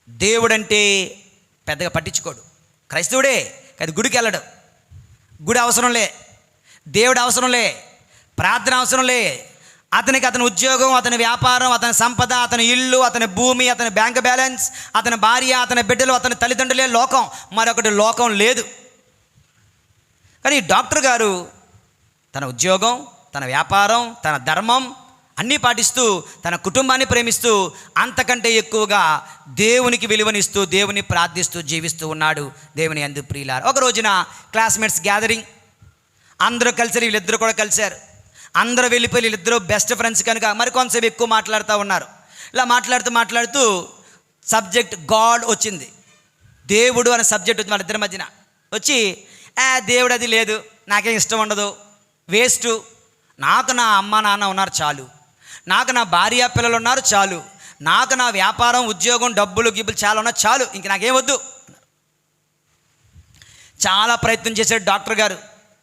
దేవుడంటే పెద్దగా పట్టించుకోడు. క్రైస్తవుడే, అది గుడికి వెళ్ళడు. గుడి అవసరంలే, దేవుడు అవసరంలే, ప్రార్థన అవసరంలే. అతనికి అతని ఉద్యోగం, అతని వ్యాపారం, అతని సంపద, అతని ఇల్లు, అతని భూమి, అతని బ్యాంక్ బ్యాలెన్స్, అతని భార్య, అతని బిడ్డలు, అతని తల్లిదండ్రులే లోకం. మరొకటి లోకం లేదు. కానీ ఈ డాక్టర్ గారు తన ఉద్యోగం, తన వ్యాపారం, తన ధర్మం అన్నీ పాటిస్తూ తన కుటుంబాన్ని ప్రేమిస్తూ అంతకంటే ఎక్కువగా దేవునికి విలువనిస్తూ దేవుని ప్రార్థిస్తూ జీవిస్తూ ఉన్నాడు. దేవుని యందు ప్రియులారా, ఒక రోజున క్లాస్మేట్స్ గ్యాదరింగ్, అందరూ కలిసి, వీళ్ళిద్దరూ కూడా కలిశారు. అందరూ వెళ్ళిపోయి వీళ్ళిద్దరూ బెస్ట్ ఫ్రెండ్స్ కనుక మరి కొంతసేపు ఎక్కువ మాట్లాడుతూ ఉన్నారు. ఇలా మాట్లాడుతూ సబ్జెక్ట్ గాడ్ వచ్చింది. దేవుడు అనే సబ్జెక్ట్ వచ్చింది వాళ్ళిద్దరి మధ్యన. వచ్చి దేవుడు అది లేదు, నాకేం ఇష్టం ఉండదు, వేస్ట్, నాకు నా అమ్మ నాన్న ఉన్నారు చాలు, నాకు నా భార్య పిల్లలు ఉన్నారు చాలు, నాకు నా వ్యాపారం, ఉద్యోగం, డబ్బులు గిబ్బులు చాలా ఉన్నారు చాలు, ఇంక నాకేం వద్దు. చాలా ప్రయత్నం చేశాడు డాక్టర్ గారు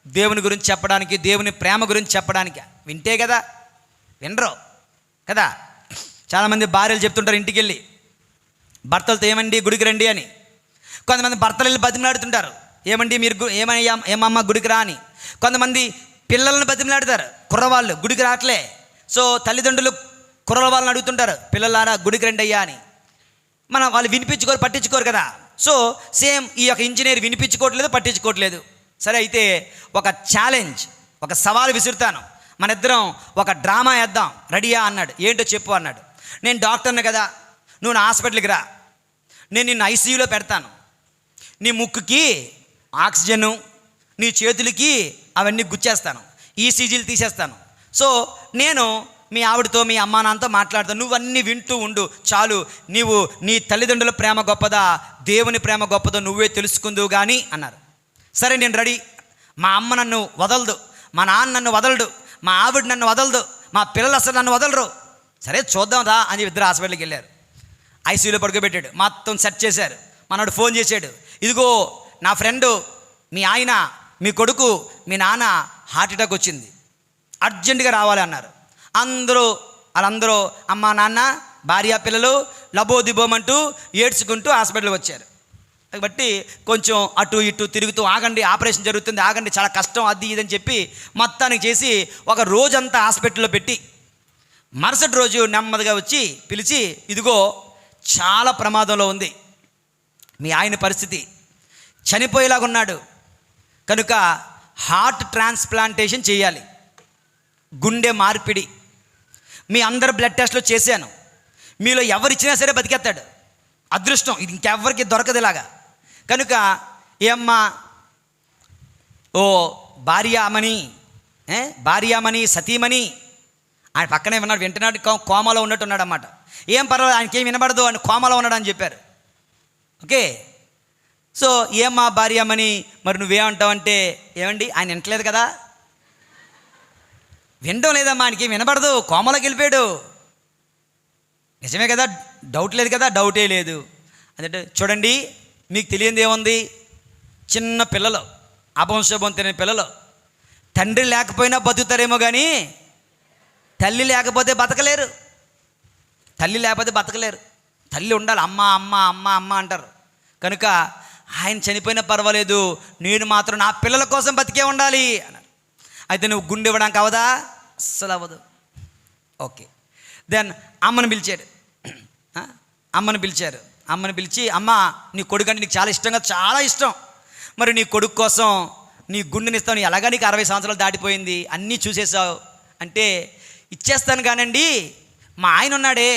దేవుని గురించి చెప్పడానికి, దేవుని ప్రేమ గురించి చెప్పడానికి. వింటే కదా, వినరు కదా. చాలామంది భార్యలు చెప్తుంటారు ఇంటికి వెళ్ళి భర్తలతో, ఏమండి గుడికి రండి అని. కొంతమంది భర్తలు వెళ్ళి బతిమలాడుతుంటారు, ఏమండి మీరు ఏమమ్మ గుడికి రా అని. కొంతమంది పిల్లలను బతిమలాడతారు, కుర్రవాళ్ళు గుడికి రావట్లే. సో తల్లిదండ్రులు కుర్రల వాళ్ళని అడుగుతుంటారు, పిల్లలారా గుడికి రండి అయ్యా అని. వాళ్ళు వినిపించుకోరు, పట్టించుకోరు కదా. సో సేమ్ ఈ యొక్క ఇంజనీర్ వినిపించుకోవట్లేదు, పట్టించుకోవట్లేదు. సరే, అయితే ఒక ఛాలెంజ్, ఒక సవాలు విసురుతాను, మన ఇద్దరం ఒక డ్రామా వేద్దాం, రెడీయా అన్నాడు. ఏంటో చెప్పు అన్నాడు. నేను డాక్టర్ని కదా, నువ్వు నా హాస్పిటల్కి రా, నేను నిన్ను ఐసీయూలో పెడతాను, నీ ముక్కుకి ఆక్సిజను, నీ చేతులకి అవన్నీ గుచ్చేస్తాను, ఈసీజీలు తీసేస్తాను. సో నేను మీ ఆవిడతో, మీ అమ్మా నాన్నతో మాట్లాడతాను, నువ్వన్నీ వింటూ ఉండు చాలు. నీవు నీ తల్లిదండ్రుల ప్రేమ గొప్పదా, దేవుని ప్రేమ గొప్పదో నువ్వే తెలుసుకుందువు కానీ అన్నారు. సరే, నేను రెడీ. మా అమ్మ నన్ను వదలదు, మా నాన్న నన్ను వదలడు, మా ఆవిడ నన్ను వదలదు, మా పిల్లలు అసలు నన్ను వదలరు. సరే చూద్దాం రా అని ఇద్దరు హాస్పిటల్కి వెళ్ళారు. ఐసీయూలో పడుకోబెట్టాడు, మొత్తం సెట్ చేశారు. మనోడు ఫోన్ చేశాడు, ఇదిగో నా ఫ్రెండు, మీ ఆయన, మీ కొడుకు, మీ నాన్న హార్ట్ అటాక్ వచ్చింది, అర్జెంటుగా రావాలి అన్నారు. వాళ్ళందరూ అమ్మ నాన్న భార్య పిల్లలు లబోదిబోమంటూ ఏడ్చుకుంటూ హాస్పిటల్కి వచ్చారు. కాబట్టి కొంచెం అటు ఇటు తిరుగుతూ, ఆగండి ఆపరేషన్ జరుగుతుంది, ఆగండి చాలా కష్టం, అది ఇదని చెప్పి మొత్తానికి చేసి ఒక రోజంతా హాస్పిటల్లో పెట్టి మరుసటి రోజు నెమ్మదిగా వచ్చి పిలిచి, ఇదిగో చాలా ప్రమాదంలో ఉంది మీ ఆయన పరిస్థితి, చనిపోయేలాగా ఉన్నాడు, కనుక హార్ట్ ట్రాన్స్ప్లాంటేషన్ చేయాలి, గుండె మార్పిడి, మీ అందరు బ్లడ్ టెస్ట్లో చేశాను, మీలో ఎవరిచ్చినా సరే బతికేస్తాడు, అదృష్టం, ఇది ఇంకెవ్వరికి దొరకదు ఇలాగా. కనుక ఏమ్మా ఓ భార్యామణి సతీమణి, ఆయన పక్కనే ఉన్నాడు, వింటున్నాడు, కోమాలో ఉన్నట్టు ఉన్నాడు అన్నమాట. ఏం పర్వాలేదు, ఆయనకి ఏం వినబడదు అని కోమాలో ఉన్నాడు అని చెప్పారు. ఓకే, సో ఏమ్మా భార్యామణి, మరి నువ్వేమంటావంటే, ఏమండి ఆయన వింటలేదు కదా, వినడం లేదమ్మా, ఆయనకి వినబడదు, కోమలోకి వెళ్ళిపోయాడు. నిజమే కదా, డౌట్ లేదు కదా, డౌటే లేదు. అదంటే చూడండి, మీకు తెలియంది ఏముంది, చిన్న పిల్లలు, అపంశోభం తినే పిల్లలు, తండ్రి లేకపోయినా బతుకుతారేమో కానీ తల్లి లేకపోతే బతకలేరు, తల్లి ఉండాలి, అమ్మ అమ్మ అమ్మ అమ్మ అంటారు. కనుక ఆయన చనిపోయినా పర్వాలేదు, నేను మాత్రం నా పిల్లల కోసం బతికే ఉండాలి అన్నారు. అయితే నువ్వు గుండె ఇవ్వడానికి అవదా, అస్సలు అవ్వదు. ఓకే, దెన్ అమ్మని పిలిచారు. అమ్మని పిలిచి, అమ్మ నీ కొడుకు అంటే నీకు చాలా ఇష్టం కదా, చాలా ఇష్టం, మరి నీ కొడుకు కోసం నీ గుండెని ఇస్తావు, నీ ఎలాగా నీకు 60 సంవత్సరాలు దాటిపోయింది, అన్నీ చూసేసావు అంటే ఇచ్చేస్తాను కానండి, మా ఆయన ఉన్నాడే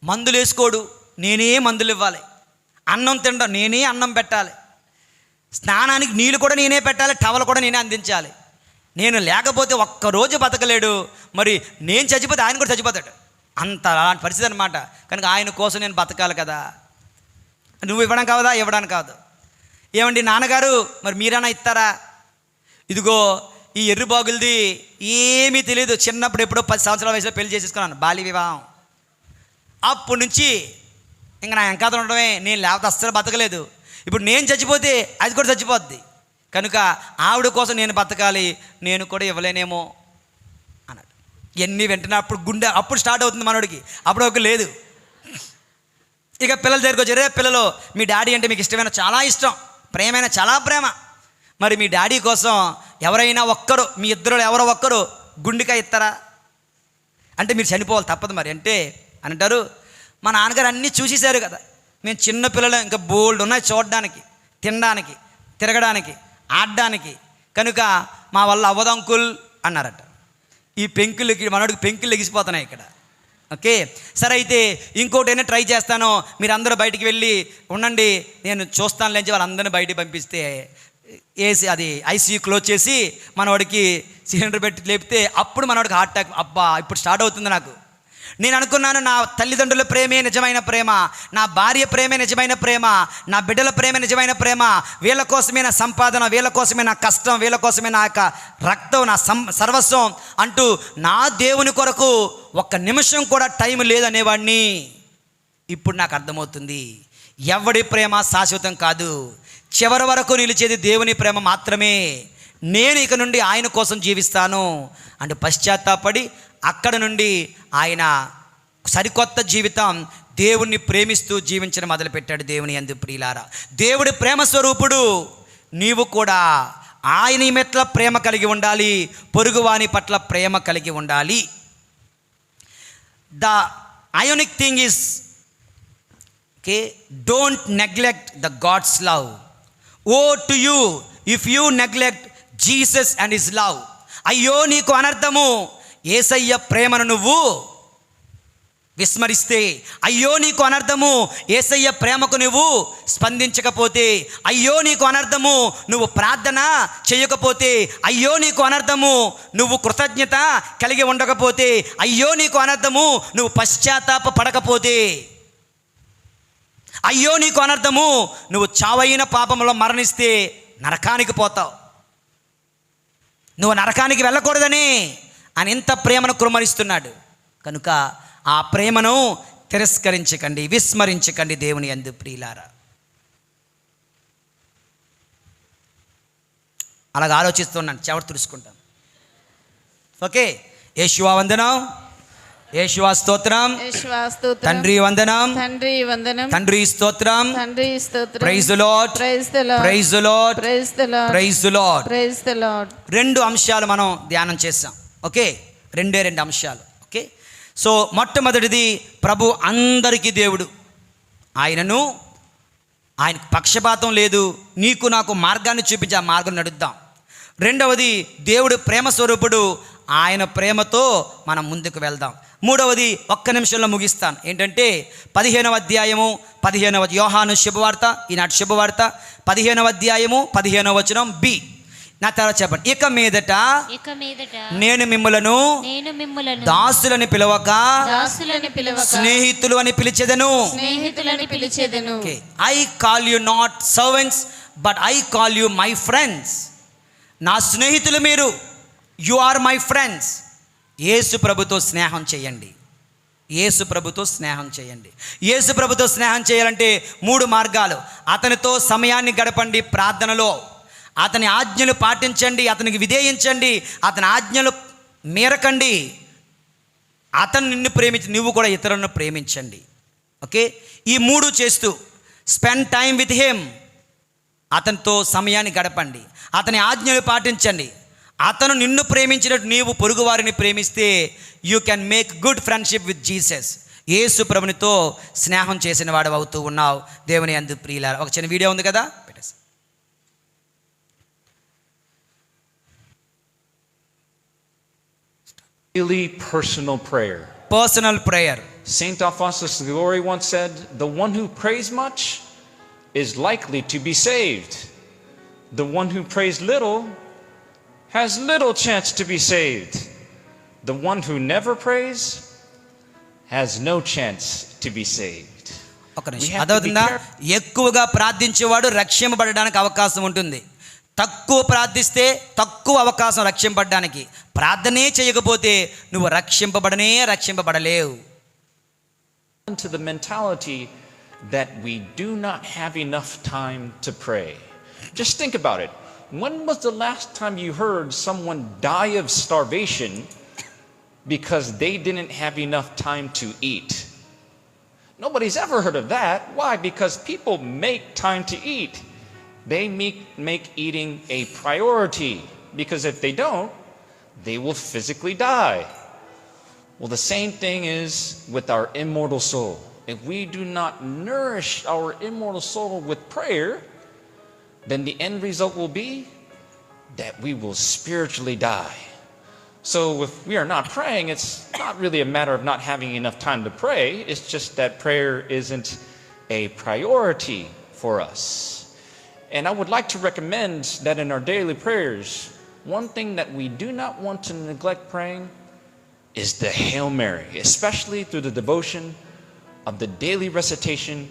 మందులు వేసుకోడు, నేనే మందులు ఇవ్వాలి, అన్నం తినడం నేనే అన్నం పెట్టాలి, స్నానానికి నీళ్ళు కూడా నేనే పెట్టాలి, టవల్ కూడా నేనే అందించాలి, నేను లేకపోతే ఒక్కరోజు బతకలేడు, మరి నేను చచ్చిపోతే ఆయన కూడా చచ్చిపోతాడు, అంత అలాంటి పరిస్థితి అనమాట. కనుక ఆయన కోసం నేను బతకాలి కదా, నువ్వు ఇవ్వడానికి కాదు. ఏమండి నాన్నగారు, మరి మీరైనా ఇస్తారా, ఇదిగో ఈ ఎర్రిబాగులది ఏమీ తెలియదు, చిన్నప్పుడు ఎప్పుడో 10 సంవత్సరాల వయసులో పెళ్లి చేసేసుకున్నాను, బాల్య వివాహం, అప్పటి నుంచి ఇంకా నా వెనకాతలు ఉండడమే, నేను లేకపోతే అస్సలు బతకలేదు, ఇప్పుడు నేను చచ్చిపోతే అది కూడా చచ్చిపోద్ది, కనుక ఆవిడ కోసం నేను బతకాలి, నేను కూడా ఇవ్వలేనేమో అన్నాడు. ఎన్ని వెంటనే అప్పుడు గుండె అప్పుడు స్టార్ట్ అవుతుంది మనోడికి, అప్పుడు ఒక లేదు, ఇక పిల్లల దగ్గరికి వచ్చి, రే పిల్లలు, మీ డాడీ అంటే మీకు ఇష్టమైన, చాలా ఇష్టం, ప్రేమైన, చాలా ప్రేమ. మరి మీ డాడీ కోసం ఎవరైనా ఒక్కరు, మీ ఇద్దరు ఎవరో ఒక్కరు గుండెకాయ ఇస్తారా అంటే మీరు చనిపోవాలి, తప్పదు మరి అంటే అని అంటారు. మా నాన్నగారు అన్నీ చూసేశారు కదా, మేము చిన్న పిల్లలు, ఇంకా బోల్డ్ ఉన్నాయి చూడడానికి, తినడానికి, తిరగడానికి, ఆడడానికి, కనుక మా వల్ల అవ్వదు అంకుల్ అన్నారట. ఈ పెంకులకి, మనోడికి పెంకులు లెగిసిపోతున్నాయి ఇక్కడ. ఓకే, సరే అయితే ఇంకోటైనా ట్రై చేస్తాను, మీరు అందరూ బయటికి వెళ్ళి ఉండండి, నేను చూస్తాను లేని వాళ్ళందరినీ బయటికి పంపిస్తే ఏసీ అది ఐసీయూ క్లోజ్ చేసి మనవాడికి సిలిండర్ పెట్టి లేపితే అప్పుడు మనవాడికి హార్ట్ అటాక్. అబ్బా, ఇప్పుడు స్టార్ట్ అవుతుంది నాకు. నేను అనుకున్నాను, నా తల్లిదండ్రుల ప్రేమే నిజమైన ప్రేమ, నా భార్య ప్రేమే నిజమైన ప్రేమ, నా బిడ్డల ప్రేమే నిజమైన ప్రేమ, వీళ్ళ కోసమే నా సంపాదన, వీళ్ళ కోసమే నా కష్టం, వీళ్ళ కోసమే నా యొక్క రక్తం, నా సర్వస్వం అంటూ నా దేవుని కొరకు ఒక్క నిమిషం కూడా టైం లేదనేవాడిని. ఇప్పుడు నాకు అర్థమవుతుంది, ఎవడి ప్రేమ శాశ్వతం కాదు, చివరి వరకు నిలిచేది దేవుని ప్రేమ మాత్రమే. నేను ఇక నుండి ఆయన కోసం జీవిస్తాను అంటూ పశ్చాత్తాపడి అక్కడ నుండి ఆయన సరికొత్త జీవితం దేవుణ్ణి ప్రేమిస్తూ జీవించడం మొదలుపెట్టాడు. దేవుని యందు ప్రియులారా, దేవుడి ప్రేమ స్వరూపుడు. నీవు కూడా ఆయన మెట్ల ప్రేమ కలిగి ఉండాలి, పొరుగువాని పట్ల ప్రేమ కలిగి ఉండాలి. The ionic thing is, okay, don't neglect the God's love. Woe to you if you neglect Jesus and his love. అయ్యో నీకు అనర్థము, యేసయ్య ప్రేమను నువ్వు విస్మరిస్తే. అయ్యో నీకు అనర్థము, యేసయ్య ప్రేమకు నువ్వు స్పందించకపోతే. అయ్యో నీకు అనర్థము, నువ్వు ప్రార్థన చేయకపోతే. అయ్యో నీకు అనర్థము, నువ్వు కృతజ్ఞత కలిగి ఉండకపోతే. అయ్యో నీకు అనర్థము, నువ్వు పశ్చాత్తాప పడకపోతే. అయ్యో నీకు అనర్థము, నువ్వు చావైన పాపంలో మరణిస్తే నరకానికి పోతావు. నువ్వు నరకానికి వెళ్ళకూడదని అని ఇంత ప్రేమను కుమ్మరిస్తున్నాడు. కనుక ఆ ప్రేమను తిరస్కరించకండి, విస్మరించకండి దేవుని యందు ప్రియులారా. అలాగ ఆలోచిస్తున్నాను, చెవట తుడుచుకుంటాను. ఓకే, యేషువా వందనం, యేషువా స్తోత్రం, తండ్రి వందనం, తండ్రి వందనం, తండ్రి స్తోత్రం, తండ్రి స్తోత్రం. Praise the lord, praise the lord, praise the lord, praise the lord, praise the lord. Praise the lord. రెండు అంశాలు మనం ధ్యానం చేసాం. ఓకే, రెండు అంశాలు. ఓకే, సో మొట్టమొదటిది, ప్రభు అందరికీ దేవుడు, ఆయనకు పక్షపాతం లేదు, నీకు నాకు మార్గాన్ని చూపించి ఆ మార్గం నడుద్దాం. రెండవది, దేవుడు ప్రేమ స్వరూపుడు, ఆయన ప్రేమతో మనం ముందుకు వెళ్దాం. మూడవది, ఒక్క నిమిషంలో ముగిస్తాను. ఏంటంటే 15వ అధ్యాయము 15వ యోహాను శుభవార్త, ఈనాటి శుభవార్త 15వ అధ్యాయము 15వ వచనం బి. నా తర్వాత చెప్పండి. ఇక మీదట నేను మిమ్ములను దాసులని పిలవక స్నేహితులు అని పిలిచెదను. I call you not servants but I call you my friends. నా స్నేహితులు మీరు, you are my friends. Yesu ప్రభుతో స్నేహం చేయండి, యేసు ప్రభుతో స్నేహం చేయండి. యేసు ప్రభుతో స్నేహం చేయాలంటే 3 మార్గాలు. అతనితో సమయాన్ని గడపండి ప్రార్థనలో, అతని ఆజ్ఞలు పాటించండి, అతనికి విధేయించండి, అతని ఆజ్ఞలు మేరకండి, అతను నిన్ను ప్రేమించి నువ్వు కూడా ఇతరులను ప్రేమించండి. ఓకే, ఈ 3 చేస్తూ స్పెండ్ టైం విత్ హిమ్, అతనితో సమయాన్ని గడపండి, అతని ఆజ్ఞలు పాటించండి, అతను నిన్ను ప్రేమించినట్టు నీవు పొరుగు వారిని ప్రేమిస్తే you can make good friendship with Jesus. Yesu ప్రభునితో స్నేహం చేసిన వాడు అవుతూ ఉన్నావు. దేవుని యందు ప్రియులారా, ఒక చిన్న వీడియో ఉంది కదా, పెట్టేసి. Really personal prayer. Personal prayer. Saint Alphonsus the Glory once said, "The one who prays much is likely to be saved. The one who prays little has little chance to be saved. The one who never prays has no chance to be saved." ఒక నిమిషం, అదవుతుందా? ఎక్కువగా ప్రార్థించేవాడు రక్షింపబడడానికి అవకాశం ఉంటుంది. తక్కువ ప్రార్థిస్తే తక్కువ అవకాశం రక్షింపబడడానికి. ప్రార్థనే చేయకపోతే నువ్వు రక్షింపబడలేవు. To the mentality that we do not have enough time to pray. Just think about it. When was the last time you heard someone die of starvation because they didn't have enough time to eat? Nobody's ever heard of that. Why? Because people make time to eat. They make eating a priority. Because if they don't, they will physically die. Well, the same thing is with our immortal soul. If we do not nourish our immortal soul with prayer, then the end result will be that we will spiritually die. So if we are not praying, it's not really a matter of not having enough time to pray. It's just that prayer isn't a priority for us. And I would like to recommend that in our daily prayers, one thing that we do not want to neglect praying is the Hail Mary, especially through the devotion of the daily recitation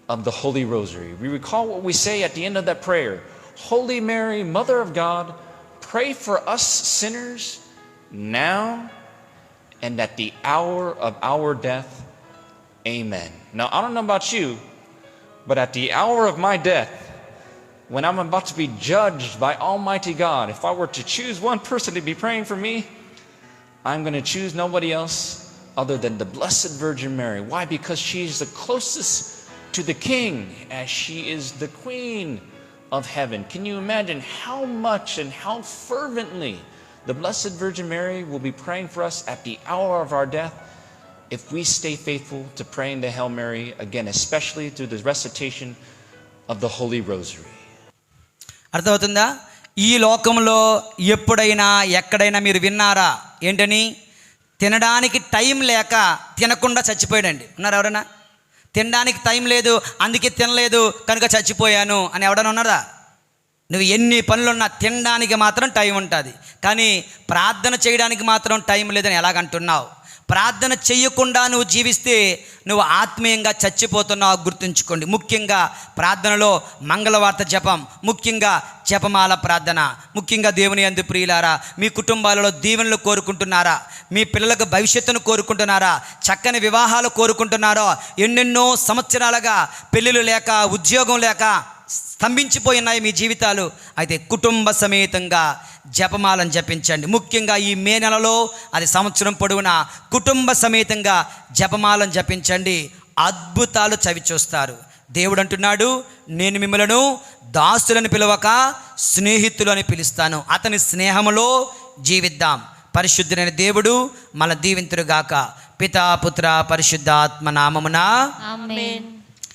of the Holy Rosary. We recall what we say at the end of that prayer: Holy Mary, Mother of God, pray for us sinners now and at the hour of our death. Amen. Now, I don't know about you, but at the hour of my death, when I'm about to be judged by Almighty God, if I were to choose one person to be praying for me, I'm going to choose nobody else other than the Blessed Virgin Mary. Why? Because she's the closest to the King, as she is the Queen of heaven. Can you imagine how much and how fervently the Blessed Virgin Mary will be praying for us at the hour of our death if we stay faithful to praying the Hail Mary, again, especially through the recitation of the Holy Rosary. అర్థమవుతుందా? ఈ లోకంలో ఎప్పుడైనా ఎక్కడైనా మీరు విన్నారా? ఏంటని? తినడానికి time లేక తినకుండా చచ్చిపోయాడండి. ఉన్నారు ఎవరైనా? తినడానికి టైం లేదు, అందుకే తినలేదు కనుక చచ్చిపోయాను అని ఎవడన్నా ఉన్నారా? నువ్వు ఎన్ని పనులున్నా తినడానికి మాత్రం టైం ఉంటుంది, కానీ ప్రార్థన చేయడానికి మాత్రం టైం లేదని ఎలాగంటున్నావు? ప్రార్థన చెయ్యకుండా నువ్వు జీవిస్తే నువ్వు ఆత్మీయంగా చచ్చిపోతున్నావు, గుర్తుంచుకోండి. ముఖ్యంగా ప్రార్థనలో మంగళవార్త జపం, ముఖ్యంగా జపమాల ప్రార్థన, ముఖ్యంగా దేవుని యందు ప్రియులారా, మీ కుటుంబాలలో దీవెనలు కోరుకుంటున్నారా? మీ పిల్లలకు భవిష్యత్తును కోరుకుంటున్నారా? చక్కని వివాహాలు కోరుకుంటున్నారో? ఎన్నెన్నో సంవత్సరాలుగా పెళ్ళిళ్ళు లేక, ఉద్యోగం లేక స్తంభించిపోయినాయి మీ జీవితాలు. అయితే కుటుంబ సమేతంగా జపమాలను జపించండి. ముఖ్యంగా ఈ మే నెలలో, అది సంవత్సరం పొడవునా కుటుంబ సమేతంగా జపమాలను జపించండి. అద్భుతాలు చవి చూస్తారు. దేవుడు అంటున్నాడు, నేను మిమ్మలను దాసులను పిలవక స్నేహితులు అని పిలుస్తాను. అతని స్నేహములో జీవిద్దాం. పరిశుద్ధుడైన దేవుడు మన దీవింతురుగాక. పితా పుత్ర పరిశుద్ధాత్మ నామమున ఆమేన్.